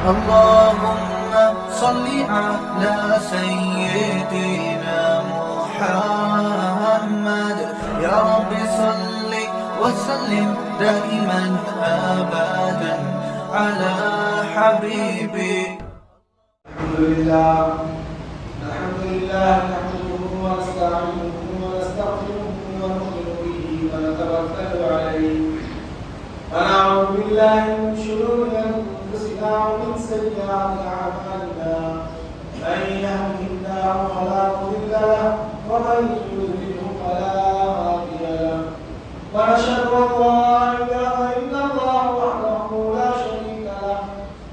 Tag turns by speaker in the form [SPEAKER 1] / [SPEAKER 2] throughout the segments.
[SPEAKER 1] اللهم صل على سيدنا محمد يا رب صل وسلم دائما أبدا على حبيبي.
[SPEAKER 2] الحمد لله نحمده ونستعينه ونستغفره ونؤمن به ونتوكل عليه ونعوذ بالله من شرور أنفسنا ومن سيئات أعمالنا من يهده الله فلا مضل له ومن يضلل فلا هادي له ونشهد أن لا إله إلا الله وحده لا شريك له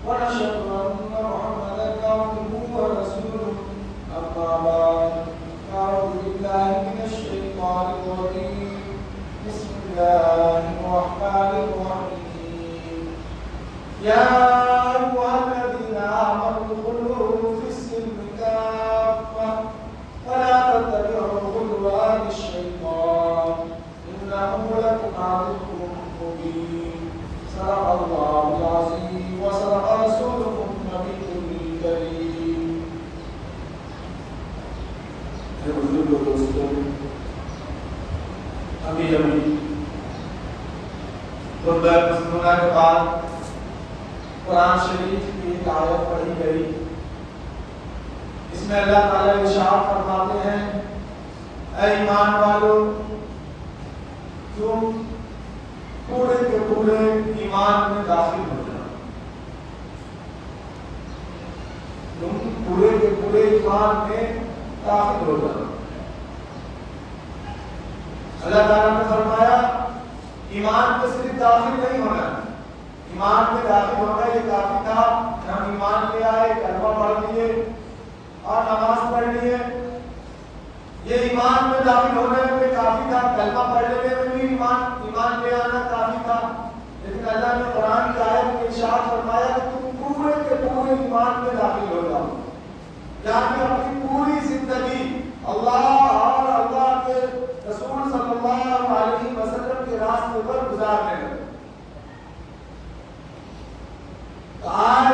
[SPEAKER 2] ونشهد أن محمدا عبده ورسوله أما بعد أعوذ بالله من الشيطان الرجيم بسم الله الرحمن الرحيم يا أيها الذين آمنوا ادخلوا في السلم كافة ولا تتبعوا خطوات الشيطان إنه لكم عدو مبين. صدق الله العظيم وصدق رسوله النبي الكريم. بزرگ دوستوں، ابھی خطبہ مسنونہ کے بعد قرآن شریف کی ایک آیت پڑھی گئی. اس میں اللہ تعالیٰ ارشاد فرماتے ہیں اے ایمان والو تم پورے کے پورے ایمان میں داخل ہو جاؤ. تم پورے کے پورے ایمان میں داخل ہو جاؤ. اللہ تعالیٰ نے فرمایا ایمان میں صرف داخل نہیں ہونا، ایمان میں داخل ہونا یہ کافی تھا کہ ہم ایمان لے آئے، کلمہ پڑھ لیے اور نماز پڑھ لیے. یہ ایمان میں داخل ہونے میں کافی تھا، کلمہ پڑھ لینے میں بھی ایمان لے آنا کافی تھا. لیکن اللہ نے قرآن کی آیت میں ارشاد فرمایا کہ تم پورے کے پورے ایمان میں داخل ہو جاؤ، یعنی اپنی پوری زندگی اللہ اور اللہ کے رسول صلی اللہ علیہ وسلم کے راستے پر گزارنے لگے. آج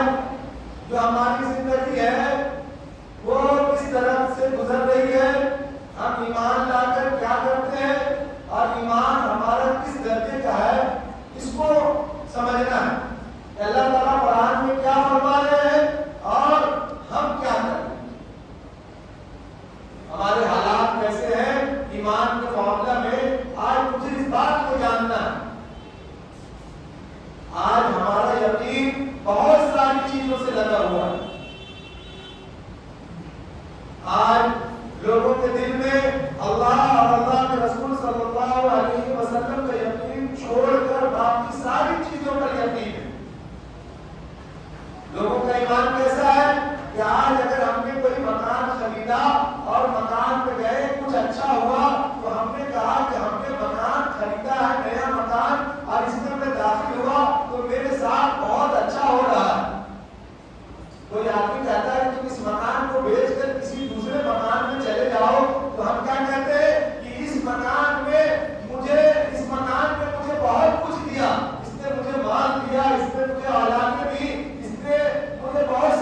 [SPEAKER 2] جو ہماری زندگی ہے وہ کس طرح سے گزر رہی ہے، ہم ایمان لا کر کیا کرتے ہیں اور ایمان ہمارا کس درجے کا ہے، اس کو سمجھنا ہے. اللہ تعالیٰ قرآن میں کیا فرما رہے ہیں اور ہم کیا کریں، ہمارے حالات کیسے ہیں ایمان کے معاملہ میں. آج مجھے اس بات کو جاننا ہے. آج ہمارا یقین بہت ساری چیزوں سے لگا ہوا ہے. آج لوگوں کے دل میں اللہ اور اللہ کے رسول صلی اللہ علیہ وسلم کا یقین چھوڑ کر باقی ساری چیزوں پر یقین ہے. لوگوں کا ایمان کیسا ہے کہ آج اگر ہم نے کوئی مکان خریدا اور مکان پہ گئے کچھ اچھا ہوا تو ہم نے کہا کہ ہم نے مکان خریدا ہے، نیا مکان، اور اس میں میں داخل ہوا تو میرے ساتھ بہت اچھا ہو رہا ہے. کوئی آدمی کہتا ہے کہ تم اس مکان کو بیچ کر کسی دوسرے مکان میں چلے جاؤ تو ہم کیا کہتے ہیں کہ اس مکان نے مجھے بہت کچھ دیا، اس نے مجھے مال دیا، اس نے مجھے اولادیں دی، اس نے مجھے بہت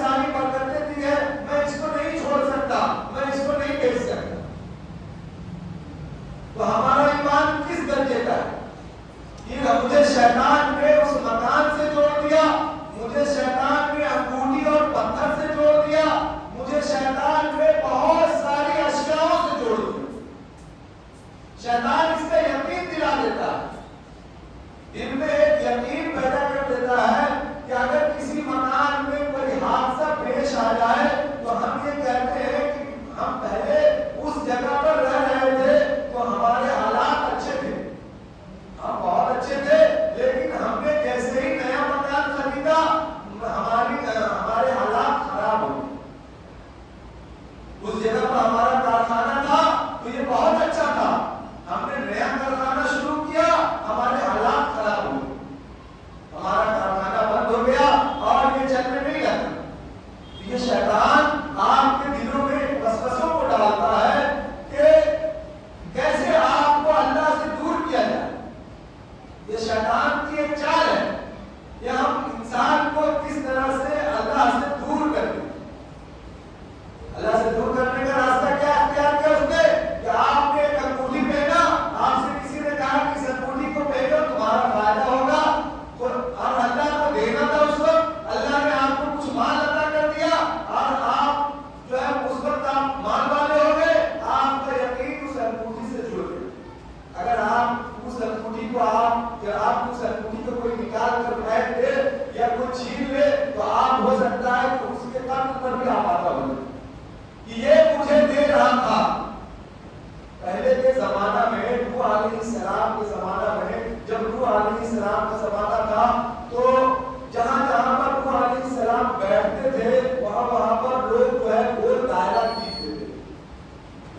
[SPEAKER 2] پر بھی آپ آتا بنے کہ یہ مجھے دے رہا تھا. پہلے کے زمانہ میں نوح علیہ السلام کے زمانہ میں جب نوح علیہ السلام کا زمانہ تھا تو جہاں جہاں پر نوح علیہ السلام بیٹھتے تھے وہاں پر لوگ جو ہے گول دائرہ کھینچتے تھے,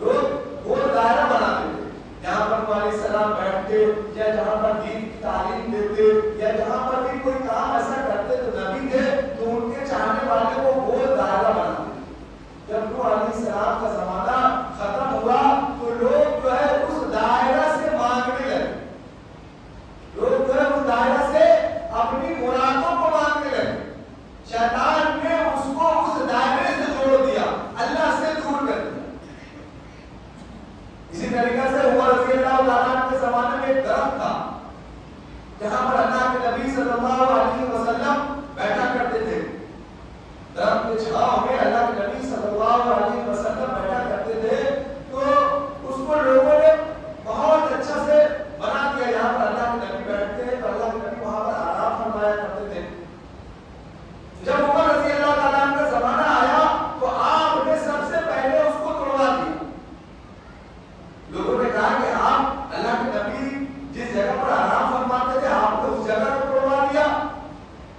[SPEAKER 2] لوگ گول دائرہ بناتے تھے. جہاں پر نوح علیہ السلام بیٹھتے یا جہاں پر دین کی تعلیم دیتے یا جہاں پر بھی کوئی کام ایسا کرتے تو نبی تھے تو ان کے چاہنے والے کو گول دائرہ بناتے. جب نوح علیہ السلام کا زمانہ ختم ہوا تو لوگ جو ہے اس دائرہ سے مانگنے لگے, لوگ جو ہے اس دائرہ سے اپنی مرادوں کو مانگنے لگے. شیطان نے اس کو اس دائرے سے جوڑ دیا, اللہ سے دور کر دیا. اسی طریقے سے عمر رضی اللہ تعالیٰ عنہ کے زمانے میں ایک درخت تھا جہاں پر اللہ کے نبی صلی اللہ علیہ وسلم بیٹھا کرتے تھے. درخت کے چھاؤں میں اللہ کے نبی صلی اللہ علیہ وسلم بیٹھا کرتے تھے تو اس کو لوگوں نے بہت اچھا سے بنا دیا. یہاں پر اللہ کے نبی بیٹھتے ہیں تو اللہ کے نبی وہاں پر آرام فرمایا کرتے تھے. جب عمر رضی اللہ تعالیٰ عنہ کا زمانہ آیا تو آپ نے سب سے پہلے اس کو توڑوا دیا. لوگوں نے کہا کہ آپ اللہ کے نبی جس جگہ پر آرام فرماتے تھے آپ نے اس جگہ کو توڑوا دیا.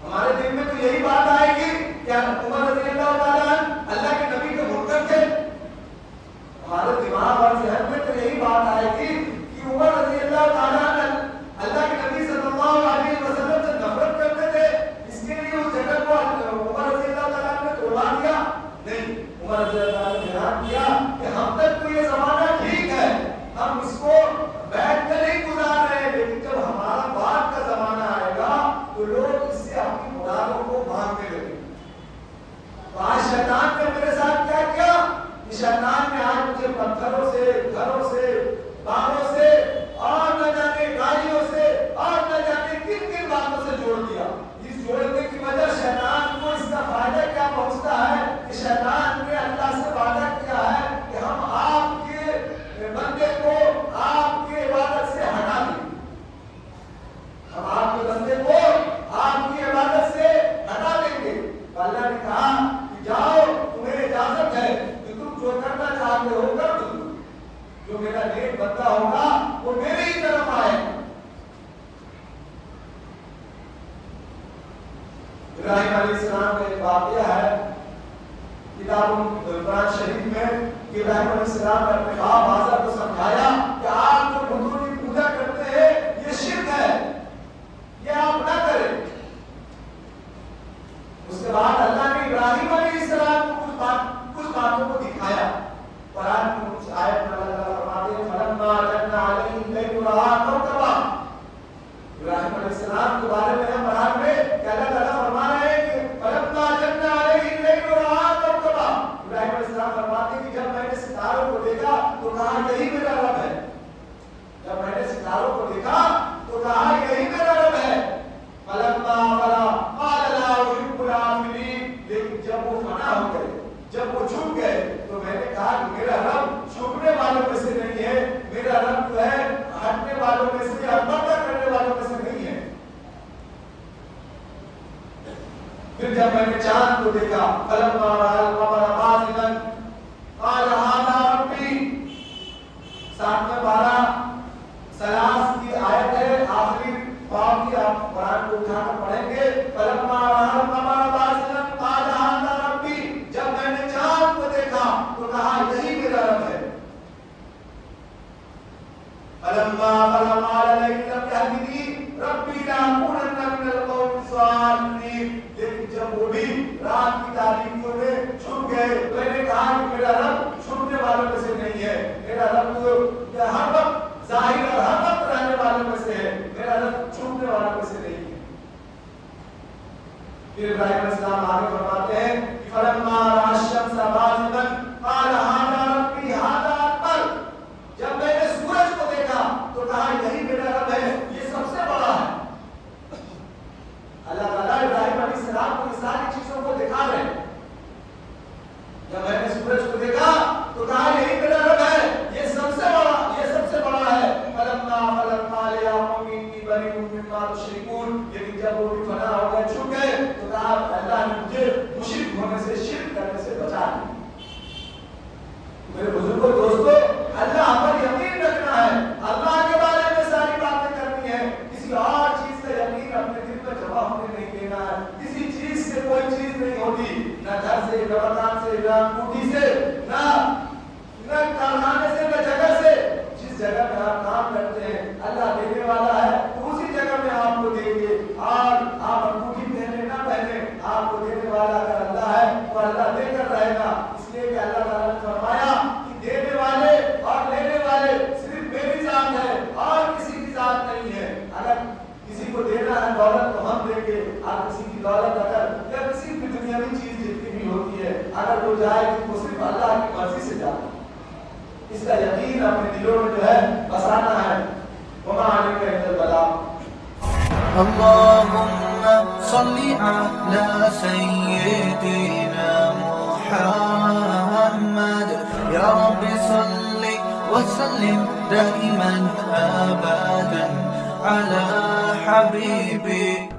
[SPEAKER 2] ہمارے دل میں تو یہی بات آئے گی کہ عمر رضی اللہ تعالیٰ عنہ اللہ کے نبی کے منکر تھے. ہمارے دماغ اور ذہن میں تو یہی بات آئے گی کہ عمر رضی اللہ تعالیٰ عنہ اللہ کے نبی صلی اللہ علیہ وسلم سے نفرت کرتے تھے, اس کے لیے اس جگہ کو عمر رضی اللہ تعالیٰ عنہ نے توڑوا دیا. نہیں, عمر رضی اللہ تعالیٰ نے بیان کیا کہ ہم تک تو یہ زمانہ ٹھیک ہے, ہم اس کو بیٹھ کر ہی گزار رہے ہیں, لیکن جب ہمارا بعد کا زمانہ آئے گا تو لوگ اس سے اپنی مرادوں کو مانگنے لگیں. تو آج شیطان نے میرے ساتھ کیا کیا کہ شیطان نے آج مجھے پتھروں سے, گھروں سے, باغوں سے اور نہ جانے گاڑیوں سے اور نہ جانے کن کن باتوں سے جوڑ دیا. اس جوڑنے کی وجہ شیطان کو اس کا فائدہ کیا پہنچتا ہے کہ شیطان نے اللہ سے وعدہ کیا ہے کہ ہم آپ کے بندے کو آپ کی عبادت سے ہٹا دیں, ہم آپ کے بندے کو آپ کی عبادت سے ہٹا دیں گے. اللہ نے کہا کہ جاؤ, تمہیں اجازت ہے کہ تم جو کرنا چاہتے ہو کر دو, جو میرا نیک بندہ ہوگا وہ میرے ہی طرف آئے. ابراہیم علیہ السلام کا ایک واقعہ ہے کتاب قرآن شریف میں کہ ابراہیم علیہ السلام نے اپنے باپ آزر کو سمجھایا کہ آپ جو بتوں کی پوجا کرتے ہیں یہ شرک ہے, یہ آپ نہ کریں. اس کے بعد اللہ نے ابراہیم علیہ السلام کو کچھ باتوں کو دکھایا. قرآن میں کچھ آیت میں اللہ فرماتے ہیں فلما جن علیہ اللیل رأى کوكبا. ابراہیم علیہ السلام کے بارے میں ہم قرآن میں کہ اللہ تعالیٰ فرما رہے ہیں کہ فلما جن علیہ اللیل رأى کوكبا. ابراہیم علیہ السلام فرماتے ہیں کہ جب میں نے ستاروں کو دیکھا تو کہا یہی میرا رب ہے. جب میں نے ستاروں کو دیکھا تو کہا یہی میرا رب ہے. فلما فلا قال لا احب العافلين. لیکن جب وہ فنا ہو گئے, جب وہ چھپ گئے تو میں نے کہا کہ میرا رب چھپنے والوں میں سے نہیں ہے, میرا رب جو ہے ہٹنے والوں میں سے, البتہ کرنے والوں میں سے نہیں ہے. پھر جب میں نے چاند کو دیکھا فلما رأى القمر بازغا قال هذا ربي. 7 سلاس کی آیت ہے, آخری باب کی آپ قرآن کو اٹھا کر پڑھیں گے. فلما رأى القمر بازغا قال هذا ربي. جب میں نے چاند کو دیکھا تو کہا یہی میرا رب ہے. فلما قال لئن لم يهدني ربي لأكونن من القوم الضالين. لیکن جب وہ بھی رات کی تاریکیوں میں چھپ گئے تو میں نے کہا کہ میرا رب چھپنے والوں میں سے نہیں ہے, میرا رب تو ہر وقت ظاہر اور ہر وقت رہنے والوں میں سے ہے, میرا رب چھپنے والوں میں سے نہیں ہے. پھر ابراہیم علیہ السلام آگے فرماتے ہیں کہ فلما رأى الشمس بازغا قال هذا ربي هذا اکبر. جب میں نے سورج کو دیکھا تو کہا یہی میرا رب ہے, یہ سب سے بڑا ہے. اللہ تعالیٰ ابراہیم علیہ السلام کو یہ ساری چیزوں کو دکھا رہے ہیں. جب میں نے سورج کو دیکھا تو کہا یہی میرا رب ہے, یہ سب سے بڑا ہے. فلما قال يا قوم إني بريء مما تشركون. لیکن جب وہ بھی فنا ہو گئے, چھپ گئے تو کہا اللہ نے مجھے مشرک ہونے سے, شرک کرنے سے نہیں ہوتی، نہ گھر سے، نہ مکان سے، نہ کوٹھی سے، نہ کارخانے سے، نہ جگہ سے. جس جگہ میں آپ کام کرتے ہیں اللہ دینے والا ہے، تو اسی جگہ میں آپ کو دیں گے. اور آپ انگوٹھی پہنے نہ پہنے، آپ کو دینے والا اگر اللہ ہے تو اللہ دے کر رہے گا. اس لیے کہ اللہ تعالیٰ نے فرمایا کہ دینے والے اور لینے والے صرف میری ذات ہے اور کسی کی ذات نہیں ہے. اگر کسی کو دینا ہے دولت تو ہم دیں گے، اور کسی کی دولت اگر یا کسی بھی دنیاوی چیز جتنی بھی ہوتی ہے اگر وہ جائے تو وہ صرف اللہ کی مرضی سے جائے. اس کا یقین اپنے دلوں میں جو ہے بسانا ہے. وما علیک الا البلاغ.
[SPEAKER 1] اللهم صل على سيدنا محمد يا رب صل وسلم دائما أبدا على حبيبي